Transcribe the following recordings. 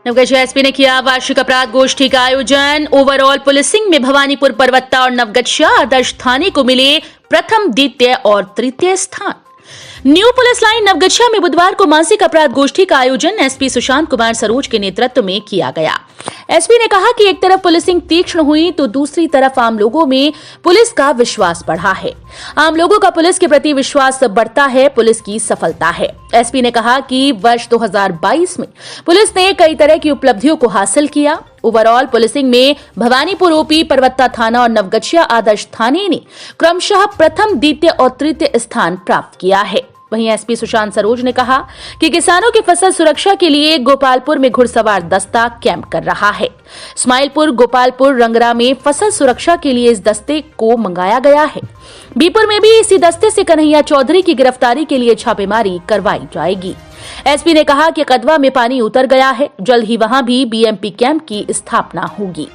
Naugachia SP ने किया वार्षिक अपराध गोष्ठी का आयोजन। ओवरऑल पुलिसिंग में भवानीपुर, परबत्ता और नवगछिया आदर्श थाने को मिले प्रथम, द्वितीय और तृतीय स्थान। न्यू पुलिस लाइन नवगछिया में बुधवार को मासिक अपराध गोष्ठी का आयोजन एसपी सुशांत कुमार सरोज के नेतृत्व में किया गया। एसपी ने कहा कि एक तरफ पुलिसिंग तीक्ष्ण हुई तो दूसरी तरफ आम लोगों में पुलिस का विश्वास बढ़ा है। आम लोगों का पुलिस के प्रति विश्वास बढ़ता है, पुलिस की सफलता है। एसपी ने कहा कि वर्ष 2022 में पुलिस ने कई तरह की उपलब्धियों को हासिल किया। ओवरऑल पुलिसिंग में भवानीपुर ओपी, परबत्ता थाना और नवगछिया आदर्श थाने ने क्रमशः प्रथम, द्वितीय और तृतीय स्थान प्राप्त किया है। वहीं एसपी सुशांत सरोज ने कहा कि किसानों की फसल सुरक्षा के लिए गोपालपुर में घुड़सवार दस्ता कैंप कर रहा है। स्माइलपुर, गोपालपुर, रंगरा में फसल सुरक्षा के लिए इस दस्ते को मंगाया गया है। बीपुर में भी इसी दस्ते से कन्हैया चौधरी की गिरफ्तारी के लिए छापेमारी करवाई जाएगी। एसपी ने कहा कि कदवा में पानी उतर गया है, जल्द ही वहां भी बीएमपी कैंप की स्थापना होगी।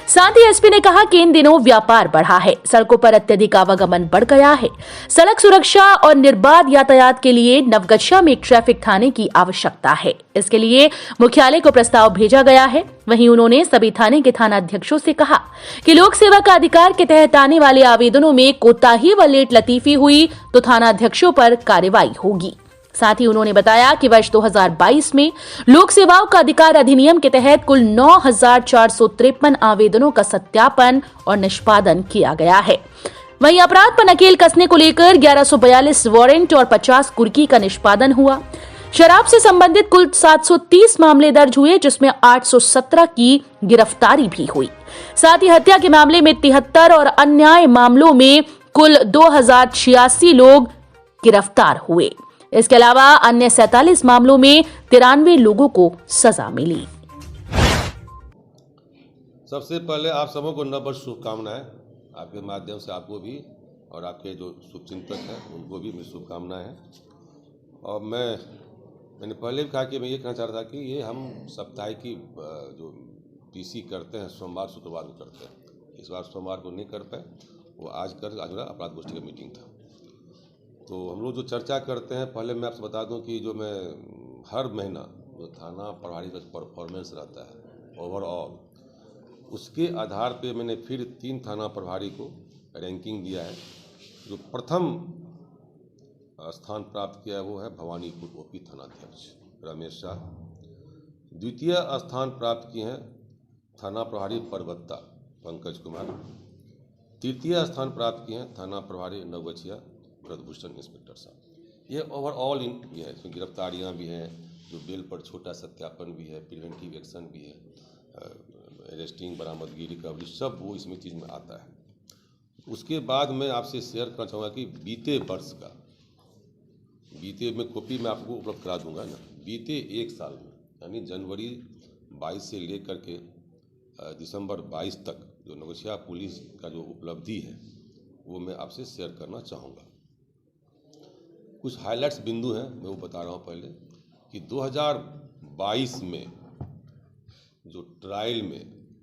साथ ही एसपी ने कहा कि इन दिनों व्यापार बढ़ा है, सड़कों पर अत्यधिक आवागमन बढ़ गया है। सड़क सुरक्षा और निर्बाध यातायात के लिए नवगछिया में एक ट्रैफिक थाने की आवश्यकता है। इसके लिए मुख्यालय को प्रस्ताव भेजा गया है। वहीं उन्होंने सभी थाने के थानाध्यक्षों से कहा कि लोक सेवा का अधिकार के तहत आने वाले आवेदनों में कोताही व लेट लतीफी हुई तो थानाध्यक्षों पर कार्रवाई होगी। साथ ही उन्होंने बताया कि वर्ष 2022 में लोक सेवाओं का अधिकार अधिनियम के तहत कुल 9,453 आवेदनों का सत्यापन और निष्पादन किया गया है। वहीं अपराध पर नकेल कसने को लेकर 1142 वारंट और 50 कुर्की का निष्पादन हुआ। शराब से संबंधित कुल 730 मामले दर्ज हुए, जिसमें 817 की गिरफ्तारी भी हुई। साथ ही हत्या के मामले में 73 और अन्याय मामलों में कुल 2086 लोग गिरफ्तार हुए। इसके अलावा अन्य 47 मामलों में 93 लोगों को सजा मिली। सबसे पहले आप सबों को नववर्ष शुभकामनाएं। आपके माध्यम से आपको भी और आपके जो शुभचिंतक हैं उनको भी मेरी शुभकामनाएं हैं। और मैंने पहले भी कहा कि मैं ये कहना चाह रहा था कि ये हम साप्ताहिकी जो पीसी करते हैं सोमवार शुक्रवार को करते हैं। इस बार सोमवार को नहीं कर पाए, वो आज अपराध गोष्ठी का मीटिंग था। तो हम लोग जो चर्चा करते हैं, पहले मैं आपसे बता दूं कि जो मैं हर महीना जो थाना प्रभारी का परफॉर्मेंस रहता है ओवरऑल, उसके आधार पे मैंने फिर 3 थाना प्रभारी को रैंकिंग दिया है। जो प्रथम स्थान प्राप्त किया है वो है भवानीपुर ओपी थानाध्यक्ष रमेश शाह। द्वितीय स्थान प्राप्त किए हैं थाना प्रभारी परबत्ता पंकज कुमार। तृतीय स्थान प्राप्त किए हैं थाना प्रभारी नवगछिया ब्रजभूषण इंस्पेक्टर साहब। ये ओवरऑल ये है, इसमें गिरफ्तारियाँ भी हैं, जो बेल पर छोटा सत्यापन भी है, प्रिवेंटिव एक्शन भी है, अरेस्टिंग, बरामदगी, रिकवरी, सब वो इसमें चीज़ में आता है। उसके बाद मैं आपसे शेयर करना चाहूँगा कि बीते वर्ष का में कॉपी मैं आपको उपलब्ध करा दूँगा ना। बीते 1 साल में यानी जनवरी 22 से लेकर के दिसंबर 22 तक जो नवगछिया पुलिस का जो उपलब्धि है वो मैं आपसे शेयर करना चाहूँगा। कुछ हाइलाइट्स बिंदु हैं, मैं वो बता रहा हूँ पहले कि 2022 में जो ट्रायल में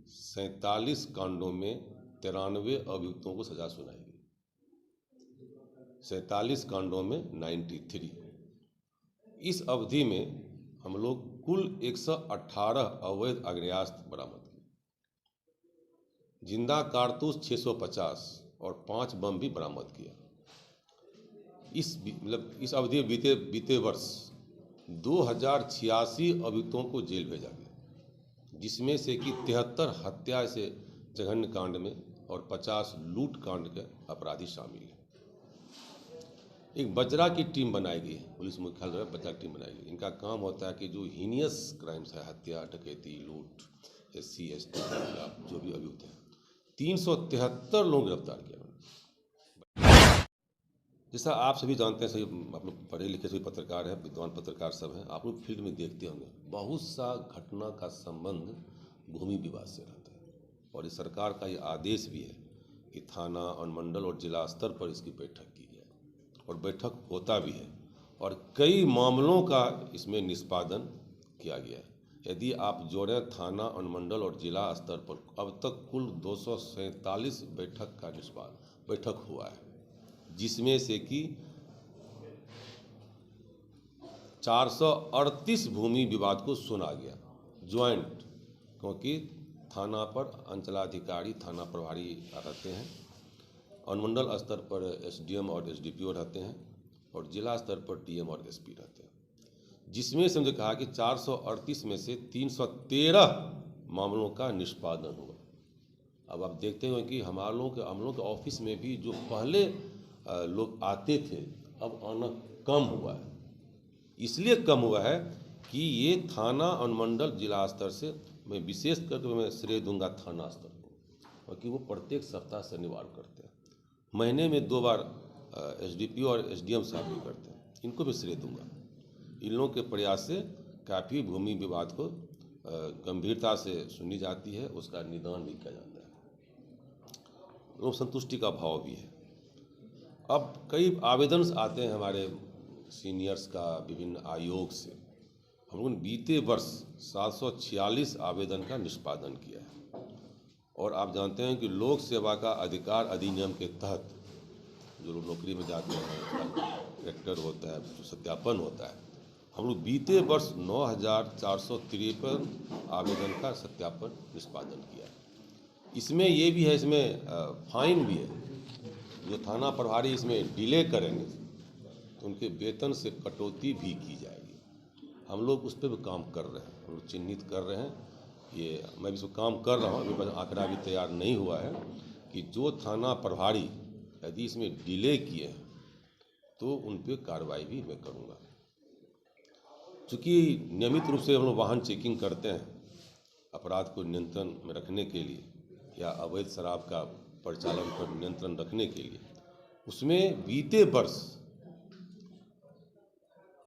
47 कांडों में 93 अभियुक्तों को सजा सुनाई गई। 47 कांडों में 93। इस अवधि में हम लोग कुल 118 अवैध अग्नेयास्त्र बरामद किए, जिंदा कारतूस 650 और 5 बम भी बरामद किया। इस अवधि बीते वर्ष 2086 अभियुक्तों को जेल भेजा गया, जिसमें से कि 73 हत्या से जघन्य कांड में और 50 लूट कांड के अपराधी शामिल हैं। एक बजरा की टीम बनाई गई है, पुलिस मुख्यालय में बजरा टीम बनाई गई। इनका काम होता है कि जो हीनियस क्राइम्स है, हत्या, डकैती, लूट, SC ST जो भी अभियुक्त हैं, 373 लोग गिरफ्तार किया। जैसा आप सभी जानते हैं, सभी आप लोग पढ़े लिखे सभी पत्रकार हैं, विद्वान पत्रकार सब हैं, आप लोग फील्ड में देखते होंगे बहुत सा घटना का संबंध भूमि विवाद से रहता है। और इस सरकार का ये आदेश भी है कि थाना, अनुमंडल और जिला स्तर पर इसकी बैठक की जाए, और बैठक होता भी है, और कई मामलों का इसमें निष्पादन किया गया है। यदि आप जोड़ें थाना, अनुमंडल और जिला स्तर पर, अब तक कुल 247 बैठक हुआ है, जिसमें से कि 438 भूमि विवाद को सुना गया ज्वाइंट, क्योंकि थाना पर अंचलाधिकारी, थाना प्रभारी रहते हैं, अनुमंडल स्तर पर एसडीएम और एसडीपीओ रहते हैं, और जिला स्तर पर डीएम और एसपी रहते हैं, जिसमें से मुझे कहा कि 438 में से 313 मामलों का निष्पादन हुआ। अब आप देखते हैं कि हम लोग के ऑफिस में भी जो पहले लोग आते थे, अब आना कम हुआ है। इसलिए कम हुआ है कि ये थाना, अनुमंडल, जिला स्तर से मैं विशेष करके मैं श्रेय दूंगा थाना स्तर को, क्योंकि वो प्रत्येक सप्ताह शनिवार करते हैं, महीने में 2 बार एसडीपीओ और एसडीएम साहब भी करते हैं, इनको भी श्रेय दूंगा। इन लोगों के प्रयास से काफ़ी भूमि विवाद को गंभीरता से सुनी जाती है, उसका निदान भी किया जाता है, लोग संतुष्टि का भाव भी है। अब कई आवेदन आते हैं हमारे सीनियर्स का विभिन्न आयोग से। हम लोगों ने बीते वर्ष 746 आवेदन का निष्पादन किया है, और आप जानते हैं कि लोक सेवा का अधिकार अधिनियम के तहत जो लोग नौकरी में जाते हैं, करेक्टर होता है, जो सत्यापन होता है, हम लोग बीते वर्ष 9453 आवेदन का सत्यापन निष्पादन किया है। इसमें ये भी है, इसमें फाइन भी है। जो थाना प्रभारी इसमें डिले करेंगे तो उनके वेतन से कटौती भी की जाएगी। हम लोग उस पर भी काम कर रहे हैं, हम लोग चिन्हित कर रहे हैं, ये मैं भी इस काम कर रहा हूँ, अभी आंकड़ा भी तैयार नहीं हुआ है कि जो थाना प्रभारी यदि इसमें डिले किए हैं तो उन पर कार्रवाई भी मैं करूँगा। चूँकि नियमित रूप से हम लोग वाहन चेकिंग करते हैं अपराध को नियंत्रण में रखने के लिए, या अवैध शराब का परिचालन पर नियंत्रण रखने के लिए, उसमें बीते वर्ष